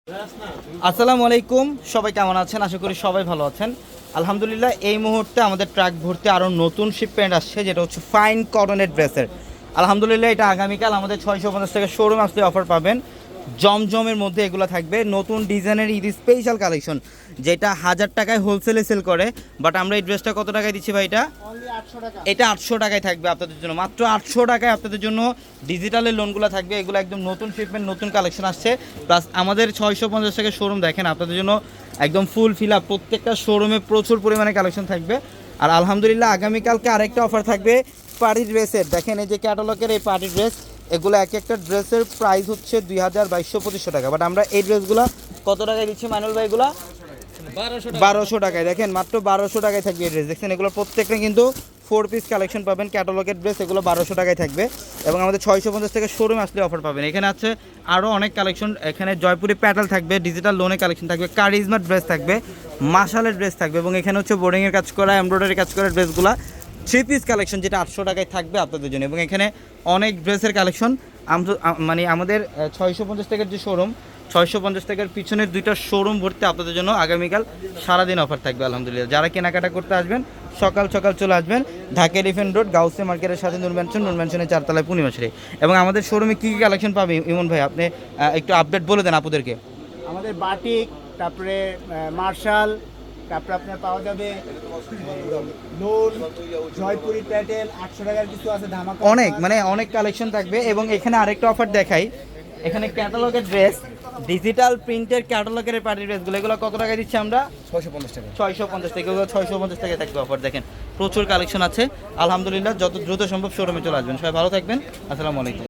আসসালামু আলাইকুম, সবাই কেমন আছেন? আশা করি সবাই ভালো আছেন। আলহামদুলিল্লাহ, এই মুহূর্তে আমাদের ট্রাক ভর্তি আরও নতুন শিপমেন্ট আসছে, যেটা হচ্ছে ফাইন কটনের ড্রেসের। আলহামদুলিল্লাহ, এটা আগামীকাল আমাদের 650 টাকা শোরুম আসলে অফার পাবেন। জমজমের মধ্যে এগুলো থাকবে, নতুন ডিজাইনের ঈদ স্পেশাল কালেকশন, যেটা 1000 টাকায় হোলসেলে সেল করে। বাট আমরা এই ড্রেসটা কত টাকায় দিচ্ছি ভাই? এটা 800 টাকায় থাকবে আপনাদের জন্য, মাত্র 800 টাকায় আপনাদের জন্য ডিজিটালের লোনগুলো থাকবে। এগুলো একদম নতুন শিপমেন্ট, নতুন কালেকশন আসছে। প্লাস আমাদের 650 টাকা শোরুম দেখেন, আপনাদের জন্য একদম ফুল ফিল আপ, প্রত্যেকটা শোরুমে প্রচুর পরিমাণে কালেকশন থাকবে। আর আলহামদুলিল্লাহ, আগামীকালকে আরেকটা অফার থাকবে পার্টি ড্রেসের। দেখেন এই যে ক্যাটালগের এই পার্টি ড্রেস, এগুলো এক একটা ড্রেসের প্রাইস হচ্ছে 2200-2500 টাকা। বাট আমরা এই ড্রেসগুলো কত টাকায় দিচ্ছি মাইনুল ভাই? এগুলো 1200 টাকায়। দেখেন মাত্র 1200 টাকায় থাকবে এই ড্রেস। দেখছেন, এগুলো প্রত্যেকটা কিন্তু 4 পিস কালেকশন পাবেন, ক্যাটালগের ড্রেস। এগুলো 1200 টাকায় থাকবে এবং আমাদের 650 টাকা শোরুমে আসলে অফার পাবেন। এখানে আছে আরও অনেক কালেকশন। এখানে জয়পুরি প্যাটাল থাকবে, ডিজিটাল লোনের কালেকশন থাকবে, কারিজমার ড্রেস থাকবে, মাশালের ড্রেস থাকবে এবং এখানে হচ্ছে বোর্ডিংয়ের কাজ করা, এমব্রয়ডারি কাজ করা ড্রেসগুলো 3 পিস কালেকশন, যেটা 800 টাকায় থাকবে আপনাদের জন্য। এবং এখানে অনেক ড্রেসের কালেকশন। মানে আমাদের 650 টাকার যে শোরুম, 650 টাকার পিছনের দুইটা শোরুম ভর্তি আপনাদের জন্য আগামীকাল সারাদিন অফার থাকবে। আলহামদুলিল্লাহ, যারা কেনাকাটা করতে আসবেন সকাল সকাল চলে আসবেন ঢাকা এলিফ্যান্ট রোড গাউসে মার্কেটের সাথে নূর ম্যানশনের 4 তলায় পূর্ণিমাশারি। এবং আমাদের শোরুমে কী কী কালেকশন পাবে ইমন ভাই, আপনি একটু আপডেট বলে দেন আপুদেরকে। আমাদের বাটিক, তারপরে মার্শাল, তারপরে আপনার পাওয়া যাবে লোন, জয়পুরি প্যাটেল, 800 টাকার কিছু আছে ধামাকা, অনেক কালেকশন থাকবে। এবং এখানে আরেকটা অফার দেখাই, এখানে ক্যাটালগের ড্রেস, ডিজিটাল প্রিন্টের ক্যাটালগের পার্টি ড্রেসগুলো, এগুলো কত টাকায় দিচ্ছি আমরা? 650 টাকা। 650 টাকা। এগুলো 650 টাকায় থাকবে অফার। দেখেন প্রচুর কালেকশন আছে। আলহামদুলিল্লাহ, যত দ্রুত সম্ভব শোরুমে চলে আসবেন। সবাই ভালো থাকবেন। আসসালামু আলাইকুম।